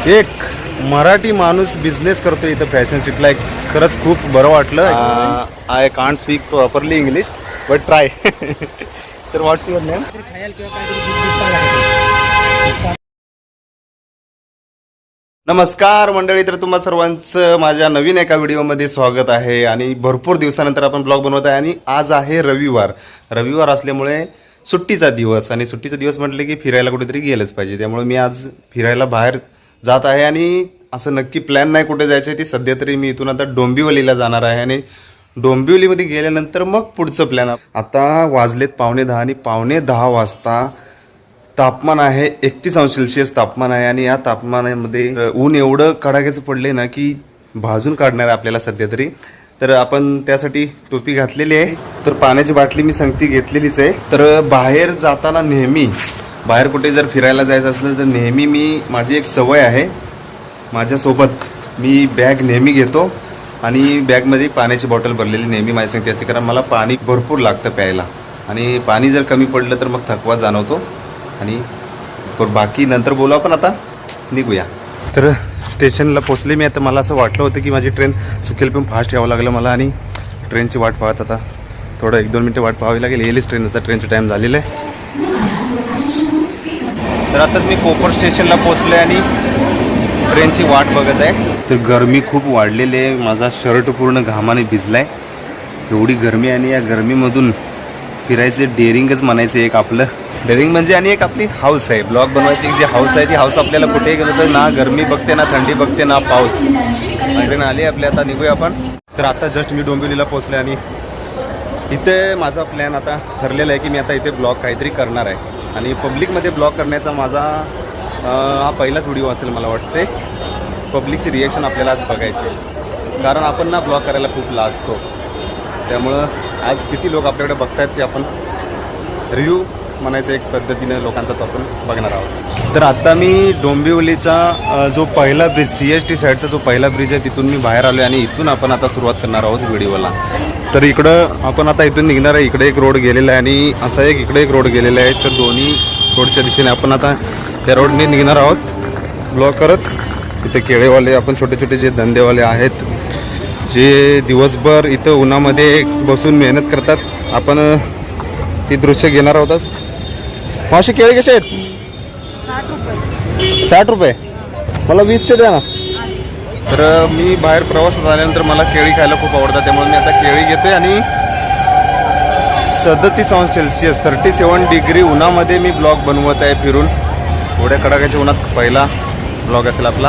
एक मराठी माणूस बिझनेस करतो इथं फॅशन स्ट्रीटला. एक खरंच खूप बरं वाटलं. I can't speak properly English but try. Sir what's your name? नमस्कार मंडळी, तर तुम्हा सर्वांचं माझ्या नवीन एका व्हिडिओमध्ये स्वागत आहे. आणि भरपूर दिवसानंतर आपण ब्लॉग बनवत आहे आणि आज आहे रविवार असल्यामुळे सुट्टीचा दिवस. आणि सुट्टीचा दिवस म्हटले की फिरायला कुठेतरी गेलंच पाहिजे. त्यामुळे मी आज फिरायला बाहेर जात आहे. आणि असं नक्की प्लॅन नाही कुठे जायचं आहे ती. सध्या तरी मी इथून आता डोंबिवलीला जाणार आहे आणि डोंबिवलीमध्ये गेल्यानंतर मग पुढचं प्लॅन. आता वाजलेत 9:15 आणि 9:15 वाजता तापमान आहे 31°C तापमान आहे. आणि या तापमानामध्ये ऊन एवढं कडाक्याचं पडले ना की भाजून काढणार आहे आपल्याला सध्या तरी. तर आपण त्यासाठी टोपी घातलेली आहे. तर पाण्याची बाटली मी सांगते घेतलेलीच आहे. तर बाहेर जाताना नेहमी बाहेर कुठे जर फिरायला जायचं असलं तर नेहमी माझी एक सवय आहे, माझ्यासोबत मी बॅग नेहमी घेतो आणि बॅगमध्ये पाण्याची बॉटल भरलेली नेहमी माझी संगती असते. कारण मला पाणी भरपूर लागतं प्यायला आणि पाणी जर कमी पडलं तर मग थकवा जाणवतो. आणि बाकी नंतर बोलू आपण, आता निघूया. तर स्टेशनला पोचले मी. आता मला असं वाटलं होतं की माझी ट्रेन चुकेल पण फास्ट यावं लागलं मला. आणि ट्रेनची वाट पाहत आता थोडं 1-2 मिनटं वाट पाहावी लागेल. येईलच ट्रेन, आता ट्रेनचं टाईम झालेलं आहे. तर आताच मी कोपर स्टेशनला पोचले आणि ट्रेनची वाट बघत आहे. तर गरमी खूप वाढलेली आहे. माझा शर्ट पूर्ण घामाने भिजलाय. एवढी गरमी आणि या गरमीमधून फिरायचे डेअरिंगच म्हणायचं एक आपलं. डेअरिंग म्हणजे आणि एक आपली हाऊस आहे. ब्लॉग बनवायची जी हाऊस आहे ती हाऊस आपल्याला कुठेही गेलं तर ना गरमी बघते, ना थंडी बघते, ना पाऊस. ट्रेन आली आपल्या. आता निघूया आपण. तर आता जस्ट मी डोंबिवलीला पोचले आणि इथे माझा प्लॅन आता ठरलेला आहे की मी आता इथे ब्लॉग काहीतरी करणार आहे. आणि पब्लिकमध्ये ब्लॉग करण्याचा माझा हा पहिलाच व्हिडिओ असेल मला वाटते. पब्लिकची रिॲक्शन आपल्याला आज बघायची, कारण आपण ना ब्लॉग करायला खूप लाजतो. त्यामुळं आज किती लोक आपल्याकडे बघतायत ते आपण रिव्ह्यू म्हणायचं एक पद्धतीने लोकांचा तो आपण बघणार आहोत. तर आता मी डोंबिवलीचा जो पहिला ब्रिज CST साईडचा जो पहिला ब्रिज आहे तिथून मी बाहेर आलो आहे. आणि इथून आपण आता सुरुवात करणार आहोत व्हिडिओला. तर इकडं आपण आता इथून निघणार आहे. इकडे एक रोड गेलेला आहे आणि असा इकडे एक रोड गेलेला आहे. तर दोन्ही रोडच्या दिशेने आपण आता त्या रोडने निघणार आहोत ब्लॉग करत. इथे केळेवाले आपण छोटे छोटे जे धंदेवाले आहेत जे दिवसभर इथं उन्हामध्ये बसून मेहनत करतात, आपण ती दृश्य घेणार आहोतच. मावशी केळी कसे आहेत? 60 रुपये. मला 20चे द्या ना. तर मी बाहेर प्रवासात आल्यानंतर मला केळी खायला खूप आवडतात. त्यामुळे मी आता केळी घेतोय. आणि 37°C 37 डिग्री उन्हामध्ये मी ब्लॉग बनवत आहे फिरून. थोड्या कडाक्याच्या उन्हात पहिला ब्लॉग असेल आपला.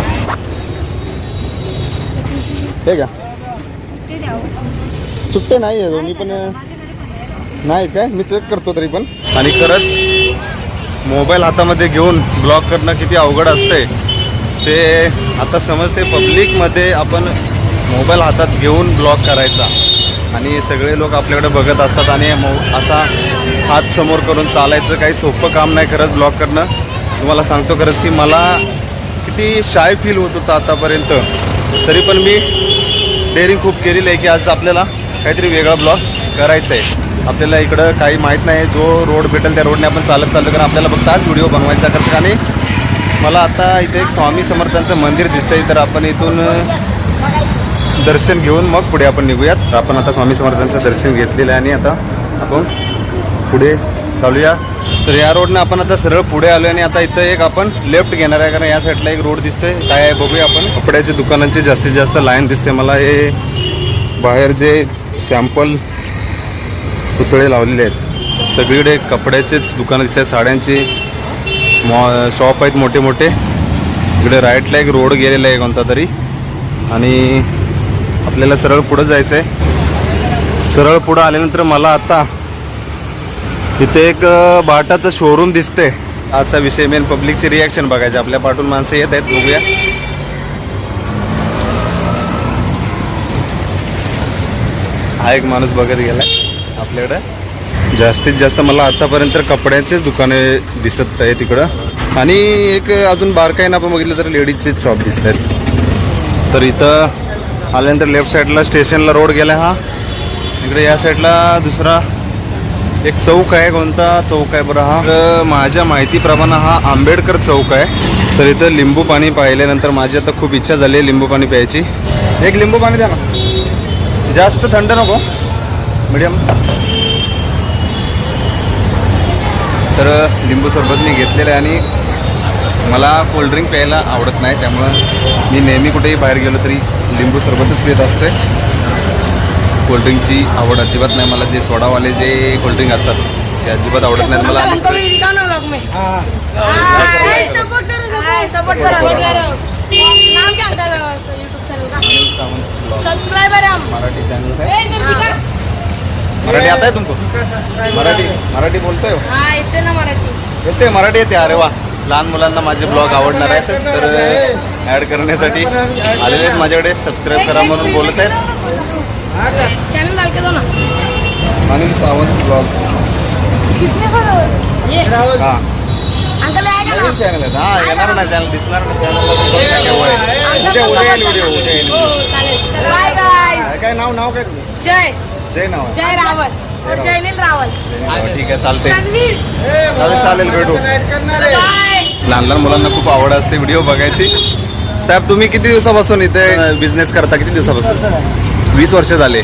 हे का सुट्टे नाही आहे मी पण नाही काय, मी चेक करतो तरी पण. आणि खरंच मोबाईल हातामध्ये घेऊन ब्लॉग करणं किती अवघड असते ते आता समजते. पब्लिकमध्ये आपण मोबाईल हातात घेऊन ब्लॉग करायचा आणि सगळे लोक आपल्याकडे बघत असतात आणि असा हात समोर करून चालायचं काही सोपं काम नाही खरंच ब्लॉग करणं. तुम्हाला सांगतो खरंच की मला किती शाय फील होत होतं आतापर्यंत. तरी पण मी डेअरिंग खूप केलेली आहे की आज आपल्याला काहीतरी वेगळा ब्लॉग करायचा आहे. आपल्याला इकडं काही माहीत नाही, जो रोड भेटेल त्या रोडने आपण चालत चाललो, कारण आपल्याला फक्त आज व्हिडिओ बनवायचा आहे. आणि मला आता इथे एक स्वामी समर्थांचं मंदिर दिसतंय. तर आपण इथून दर्शन घेऊन मग पुढे आपण निघूयात. तर आपण आता स्वामी समर्थांचं दर्शन घेतलेलं आहे आणि आता आपण पुढे चालूया. तर या रोडनं आपण आता सरळ पुढे आलो आणि आता इथं एक आपण लेफ्ट घेणार आहे, कारण या साईडला एक रोड दिसतोय. काय आहे बघूया आपण. कपड्याच्या दुकानांची जास्तीत जास्त लाईन दिसते मला. हे बाहेर जे सॅम्पल पुतळे लावलेले आहेत, सगळीकडे कपड्याचेच दुकानं दिसत आहेत, साड्यांचे शॉप आहेत मोठे मोठे. इकडे राईटला एक रोड गेलेला आहे कोणता तरी. आणि आपल्याला सरळ पुढं जायचं आहे. सरळ पुढं आल्यानंतर मला आता इथे एक बाटाचं शोरूम दिसते. आजचा विषय मेन पब्लिकची रिॲक्शन बघायची. आपल्या पाठून माणसं येत आहेत, बघूया. हा एक माणूस बघत गेलाय आपल्याकडं. जास्तीत जास्त मला आतापर्यंत कपड्याचेच दुकाने दिसत आहेत तिकडं. आणि एक अजून बारकाईनं आपण बघितलं तर लेडीजचेच शॉप दिसत आहेत. तर इथं आल्यानंतर लेफ्ट साईडला स्टेशनला रोड गेला हा. इकडे या साईडला दुसरा एक चौक आहे. कोणता चौक आहे बरं हा? माझ्या माहितीप्रमाणे हा आंबेडकर चौक आहे. तर इथं लिंबू पाणी पाहिल्यानंतर माझी आता खूप इच्छा झाली आहे लिंबू पाणी प्यायची. एक लिंबू पाणी द्या ना, जास्त थंड नको, मीडियम. तर लिंबू सरबत मी घेतलेलं आहे आणि मला कोल्ड्रिंक प्यायला आवडत नाही, त्यामुळं मी नेहमी कुठेही बाहेर गेलो तरी लिंबू सरबतच पित असते. कोल्ड्रिंकची आवड अजिबात नाही मला. जे सोडावाले जे कोल्ड्रिंक असतात ते अजिबात आवडत नाहीत मला. मराठी चॅनल आहे. मराठी आता आहे तुमको? मराठी बोलतोय हो? येते मराठी येते. अरे वा, लहान मुलांना माझे ब्लॉग आवडणार आहेत, तर ॲड करण्यासाठी आलेले आहेत माझ्याकडे. सबस्क्राईब करा म्हणून बोलत आहेत. चैनल डाल के दो ना, अनिल सावंत ब्लॉग. हां अंकल आएगा ना. चॅनल आहे. हां येणार ना, चॅनल दिसणार ना चॅनलला. उद्या येईल व्हिडिओ, उद्या येईल. Bye guys. काय नाव काय तुझं? जय नाव आहे. जय रावल, जयनील रावल. ठीक आहे, चालते रणवीर. चालेल भेटू. बाय. लहान लहान मुलांना खूप आवड असते व्हिडिओ बघायची. साहेब तुम्ही किती दिवसापासून इथे बिझनेस करता? किती दिवसापासून? 20 वर्ष झाले.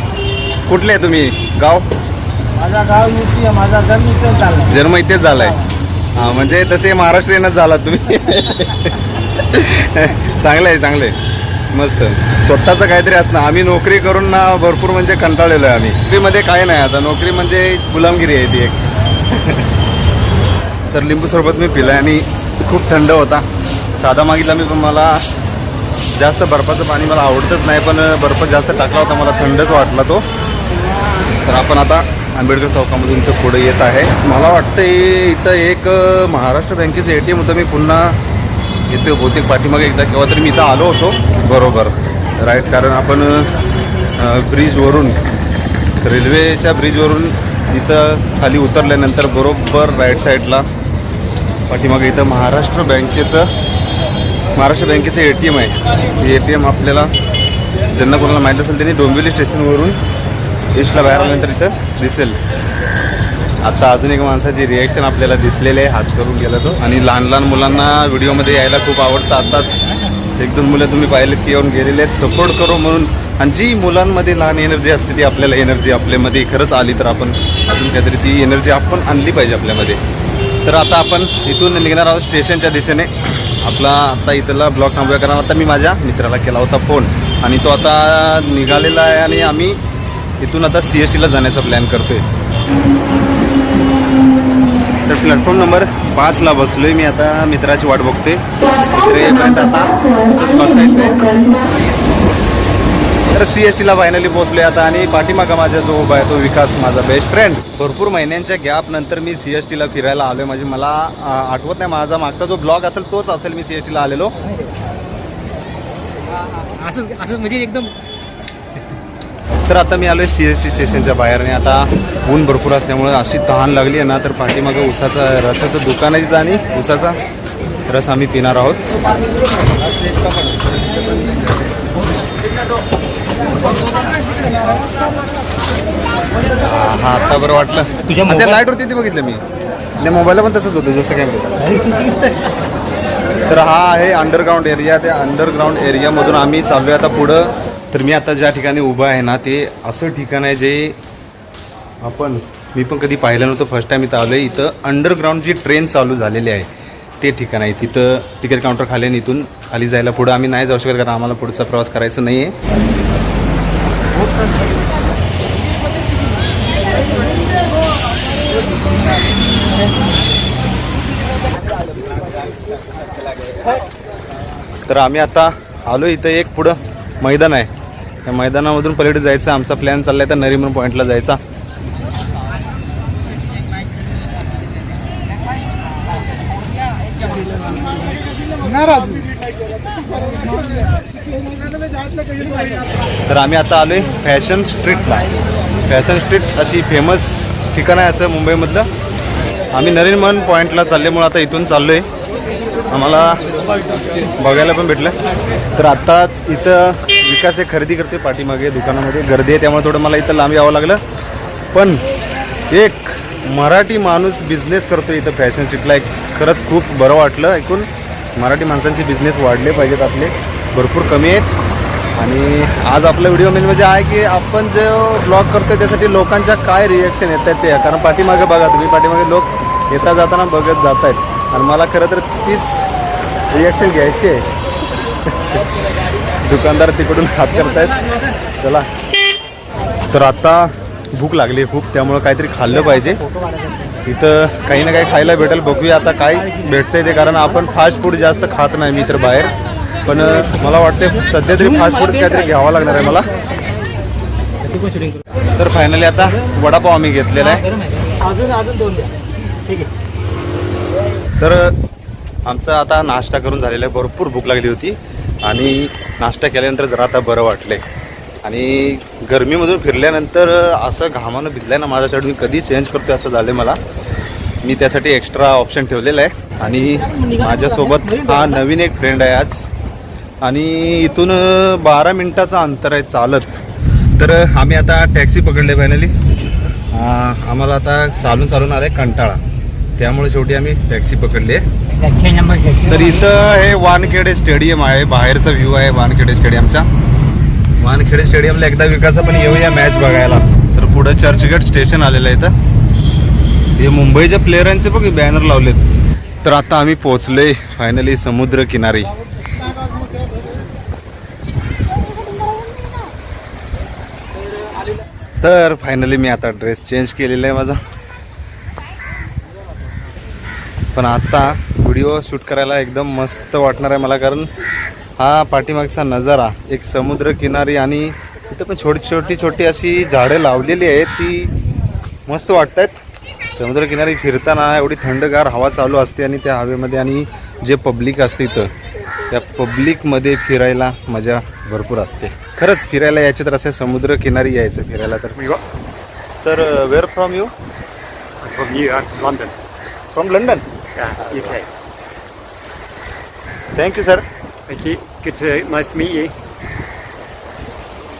कुठले आहे तुम्ही? गाव? माझा गाव युपी आहे. माझा जन्म इथेच झाला. जन्म इथेच झालाय. हां म्हणजे तसे महाराष्ट्रीयनच झाला तुम्ही. चांगलं आहे, चांगलं आहे, मस्त. स्वतःचं काहीतरी असणं. आम्ही नोकरी करून ना भरपूर म्हणजे कंटाळलेलो आहे आम्ही. नोकरीमध्ये काय नाही आता. नोकरी म्हणजे गुलामगिरी आहे ती एक. तर लिंबू सरबत मी पिलं आणि खूप थंड होता. साधा मागितला मी, पण मला जास्त बर्फाचं पाणी मला आवडतच नाही, पण बर्फ जास्त टाकला होता, मला थंडच वाटला तो. तर आपण आता आंबेडकर चौकामधून इथं पुढे येत आहे. मला वाटतं इथं एक महाराष्ट्र बँकेचं ATM होतं. मी पुन्हा इथे बहुतेक पाठीमागे एकदा केव्हा तरी मी इथं आलो होतो. बरोबर राईट, कारण आपण ब्रिजवरून, रेल्वेच्या ब्रिजवरून इथं खाली उतरल्यानंतर बरोबर राईट साईडला पाठीमागे इथं महाराष्ट्र बँकेचं ATM आहे. ATM आपल्याला ज्यांना कोणाला माहीत असेल त्यांनी डोंबिवली स्टेशनवरून ईस्टला बाहेर आल्यानंतर इथं दिसेल. आता अजून एक माणसाची रिॲक्शन आपल्याला दिसलेली आहे, हात करून गेला तो. आणि लहान लहान मुलांना व्हिडिओमध्ये यायला खूप आवडतं. आताच 1-2 मुलं तुम्ही पाहिलेत ती येऊन गेलेले आहेत सपोर्ट करू म्हणून. आणि जी मुलांमध्ये लहान एनर्जी असते ती आपल्याला एनर्जी आपल्यामध्ये खरंच आली तर आपण अजून काहीतरी ती एनर्जी आपण आणली पाहिजे आपल्यामध्ये. तर आता आपण इथून निघणार आहोत स्टेशनच्या दिशेने. आपला आता इथला ब्लॉग थांबूया, कारण आता मी माझ्या मित्राला केला होता फोन आणि तो आता निघालेला आहे आणि आम्ही इथून आता CSTला जाण्याचा प्लॅन करतोय. तर प्लॅटफॉर्म नंबर 5ला बसलोय मी आता. मित्राची वाट बघते. मित्र येईपर्यंत आता बसायचं आहे. तर CSTला फायनली पोहोचलोय आता. आणि पाठीमागा माझा जो उभा आहे तो विकास, माझा बेस्ट फ्रेंड. भरपूर महिन्यांच्या गॅप नंतर मी CSTला फिरायला आलोय. म्हणजे मला आठवत नाही माझा मागचा जो ब्लॉग असेल तोच असेल मी CSTला आलेलो. असं म्हणजे एकदम. तर आता मी आलोय CST स्टेशनच्या बाहेर आणि आता ऊन भरपूर असल्यामुळे अशी तहान लागली आहे ना. तर पाठीमागं रसाचं दुकान आहे तिथं आणि उसाचा रस आम्ही पिणार आहोत. हा आता बरं वाटलं. तुझ्या लाईटवरती ते बघितलं मी. त्या मोबाईलला पण तसंच होतं जसं काय. तर हा आहे अंडरग्राऊंड एरिया. त्या अंडरग्राऊंड एरियामधून आम्ही चाललोय आता पुढं. तर मी आता ज्या ठिकाणी उभा आहे ना ते असं ठिकाण आहे जे मी पण कधी पाहिलं नव्हतं. फर्स्ट टाईम इथं आलो आहे. इथं अंडरग्राऊंड जी ट्रेन चालू झालेली आहे ते ठिकाण आहे. तिथं तिकीट काउंटर खाली आहे. इथून खाली जायला पुढं आम्ही नाही जाऊ शकत, कारण आम्हाला पुढचा प्रवास करायचा नाही आहे. तर आम्ही आता आलो. इथं एक पुढं मैदान आहे. त्या मैदानामधून पलीकडे जायचं. आमचा प्लॅन चालला आहे तर नरीमन पॉईंटला जायचा. तर आम्ही आता आलोय फॅशन स्ट्रीटला. फॅशन स्ट्रीट अशी फेमस ठिकाण आहे असं मुंबईमधलं. आम्ही नरीमन पॉईंटला चालल्यामुळे आता इथून चाललोय. आम्हाला बघायला पण भेटलं. तर आत्ताच इथं विकास एक खरेदी करते. पाठीमागे दुकानामध्ये गर्दी आहे त्यामुळे थोडं मला इथं लांब यावं लागलं. पण एक मराठी माणूस बिझनेस करतो इथं फॅशन स्ट्रीटला. एक खरंच खूप बरं वाटलं ऐकून. मराठी माणसांचे बिझनेस वाढले पाहिजेत आपले, भरपूर कमी आहेत. आणि आज आपला व्हिडिओ मेन म्हणजे आहे की आपण जो ब्लॉग करतो त्यासाठी लोकांच्या काय रिॲक्शन येत आहेत ते. कारण पाठीमागे बघा तुम्ही, पाठीमागे लोक येता जाताना बघत जात आहेत आणि मला खरं तर तीच रिॲक्शन घ्यायची आहे. दुकानदार तिकडून हात करतायत. चला, तर आता भूक लागली आहे खूप, त्यामुळं काहीतरी खाल्लं पाहिजे. इथं काही ना काही खायला भेटेल, बघूया आता काय भेटतंय ते. कारण आपण फास्ट फूड जास्त खात नाही मी तर बाहेर, पण मला वाटते सध्या तरी फास्ट फूड काहीतरी घ्यावं लागणार आहे मला. तर फायनली आता वडापाव आम्ही घेतलेला आहे. अजून 2 द्या. ठीक आहे. तर आमचा आता नाश्ता करून झालेला आहे. भरपूर भूक लागली होती आणि नाश्ता केल्यानंतर जरा आता बरं वाटलं आहे. आणि गरमीमधून फिरल्यानंतर असं घामानं भिजलं आहे ना माझा शर्ट, मी कधी चेंज करतो असं झालं मला. मी त्यासाठी एक्स्ट्रा ऑप्शन ठेवलेला आहे. आणि माझ्यासोबत हा नवीन एक फ्रेंड आहे आज, आणि इथून 12 मिनिटाचं अंतर आहे चालत. तर आम्ही आता टॅक्सी पकडले फायनली. आम्हाला आता चालून आलं आहे कंटाळा, त्यामुळे शेवटी आम्ही टॅक्सी पकडली आहे. तर इथं हे वानखेडे स्टेडियम आहे, बाहेरचा व्ह्यू आहे वानखेडे स्टेडियमचा. वानखेडे स्टेडियमला एकदा विकास आपण येऊया मॅच बघायला. तर पुढं चर्चगेट स्टेशन आलेलं आहे इथं. हे मुंबईच्या प्लेयरांचे बघ बॅनर लावलेत. तर आता आम्ही पोहोचलोय फायनली समुद्र किनारी. तर फायनली मी आता ड्रेस चेंज केलेला आहे माझा. पण आता व्हिडिओ शूट करायला एकदम मस्त वाटणार आहे मला, कारण हा पाठीमागचा नजारा, एक समुद्र किनारी, आणि इथं पण छोटी अशी झाडं लावलेली आहेत, ती मस्त वाटत आहेत. समुद्रकिनारी फिरताना एवढी थंडगार हवा चालू असते आणि त्या हवेमध्ये, आणि जे पब्लिक असते इथं, त्या पब्लिकमध्ये फिरायला मजा भरपूर असते. खरंच फिरायला यायचे तर असे समुद्र किनारी यायचं फिरायला. तर sir, where from you? From you, I'm from London. From London. Yeah, UK. Thank you sir. Thank you. Nice to meet you.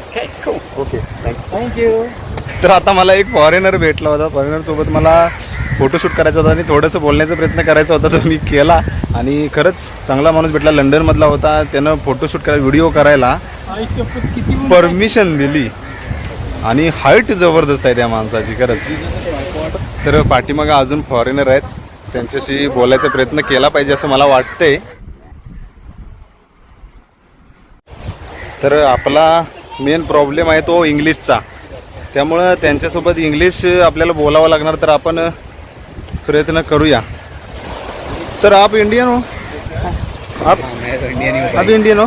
Okay, cool. Okay, thank you. Thank you. तर आता मला एक फॉरेनर भेटला होता. फॉरेनरसोबत मला फोटोशूट करायचा होता आणि थोडंसं बोलण्याचा प्रयत्न करायचा होता, तर मी केला. आणि खरंच चांगला माणूस भेटला, लंडनमधला होता. त्यानं फोटोशूट करायला, व्हिडिओ करायला परमिशन दिली. आणि हाईट जबरदस्त आहे त्या माणसाची खरंच. तर पाठीमागं अजून फॉरेनर आहेत, त्यांच्याशी बोलायचा प्रयत्न केला पाहिजे असं मला वाटतंय. तर आपला मेन प्रॉब्लेम आहे तो इंग्लिशचा, त्यामुळं त्यांच्यासोबत इंग्लिश आपल्याला बोलावं लागणार. तर आपण प्रयत्न करूया. सर, आप इंडियन हो? आप इंडियन हो?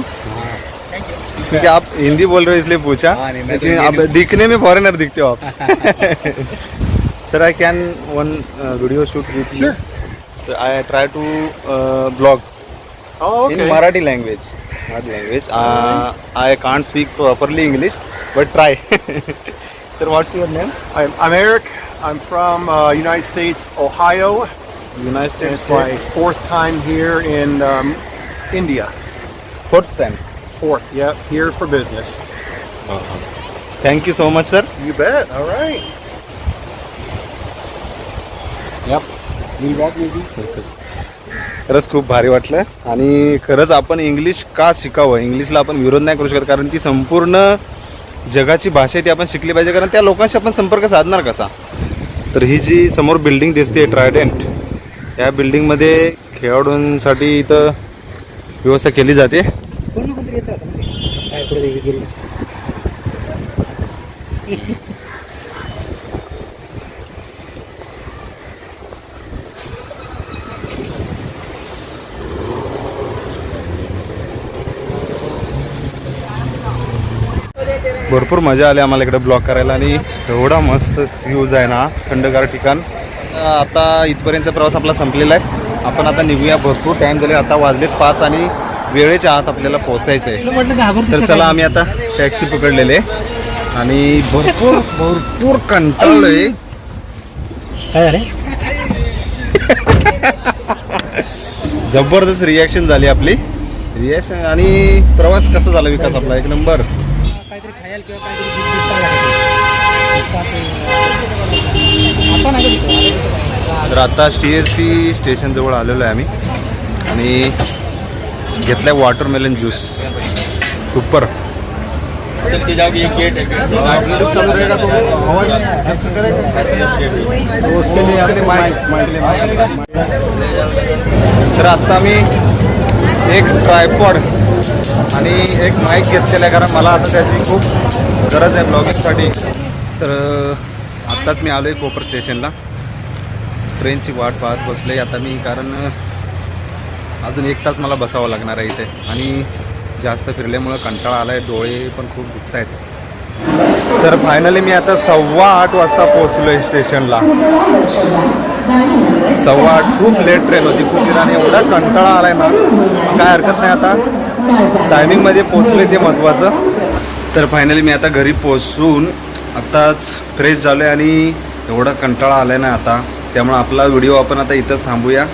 क्योंकि आप हिंदी बोल रहे हो इसलिए पूछा, लेकिन आप दिखने में फॉरेनर दिखते हो आप. Sir, I can one video shoot with you. I try to blog in Marathi language. I can't speak properly English, but try. Sir, what's your name? I'm Eric. I'm from United States, Ohio. United And States. it's my 4th time here in India. 4th time. 4th, yep, here for business. Thank you so much, sir. You bet. All right. Yep. खरंच खूप भारी वाटलं. आणि खरंच आपण English का शिकावं, इंग्लिशला आपण विरोध नाही करू शकत, कारण ती संपूर्ण जगाची भाषा आहे, ती आपण शिकली पाहिजे. कारण त्या लोकांशी आपण संपर्क साधणार कसा. तर ही जी समोर बिल्डिंग दिसते ट्रायडेंट, या बिल्डिंगमध्ये खेळाडूंसाठी इथं व्यवस्था केली जाते. कोणतरी येतं काय पुढे गेलं. भरपूर मजा आली आम्हाला इकडे ब्लॉग करायला. आणि एवढा मस्त व्ह्यूज आहे ना, थंडगार ठिकाण. आता इथपर्यंतचा प्रवास आपला संपलेला आहे. आपण आता निघूया, भरपूर टाईम झाले. आता वाजलेत 5 आणि वेळेच्या आत आपल्याला पोहोचायचं आहे. तर चला, आम्ही आता टॅक्सी पकडलेले आणि भरपूर कंटाळलोय. काय झालं? जबरदस्त रिॲक्शन झाली आपली. रिॲक्शन आणि प्रवास कसा झाला विकास आपला? एक नंबर. काहीतरी खायला किंवा काहीतरी तर आता CST स्टेशन जवळ आलेलो आहे आम्ही. आणि घेतलाय वॉटरमेलन ज्यूस सुपर. चालू रहेगा तो तर आत्ता मी एक ट्रायपॉड आणि एक माईक घेतलेला आहे, कारण मला आता त्याची खूप गरज आहे ब्लॉगिंगसाठी. तर आत्ताच मी आलो आहे कोपर स्टेशनला, ट्रेनची वाट पाहत बसले आता मी, कारण अजून 1 तास मला बसावं लागणार आहे इथे आणि जास्त फिरल्यामुळं कंटाळा आला आहे, डोळे पण खूप दुखत आहेत. तर फायनली मी आता 8:15 वाजता पोहोचलो आहे स्टेशनला. 8:15 खूप लेट ट्रेन होती, खूप आणि एवढा कंटाळा आला आहे ना, काय हरकत नाही, आता टायमिंगमध्ये पोहोचले ते महत्त्वाचं. तर फायनली मी आता घरी पोहोचून आत्ताच फ्रेश झालो आहे आणि एवढा कंटाळा आला आहे ना आता, त्यामुळं आपला व्हिडिओ आपण आता इथंच थांबूया.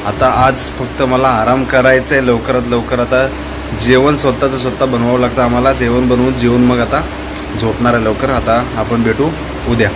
आता आज फक्त मला आराम करायचं आहे लवकरात लवकर. आता जेवण स्वतः बनवावं लागतं आम्हाला, जेवण बनवून जेवून मग आता झोपणार आहे लवकर. आता आपण भेटू उद्या.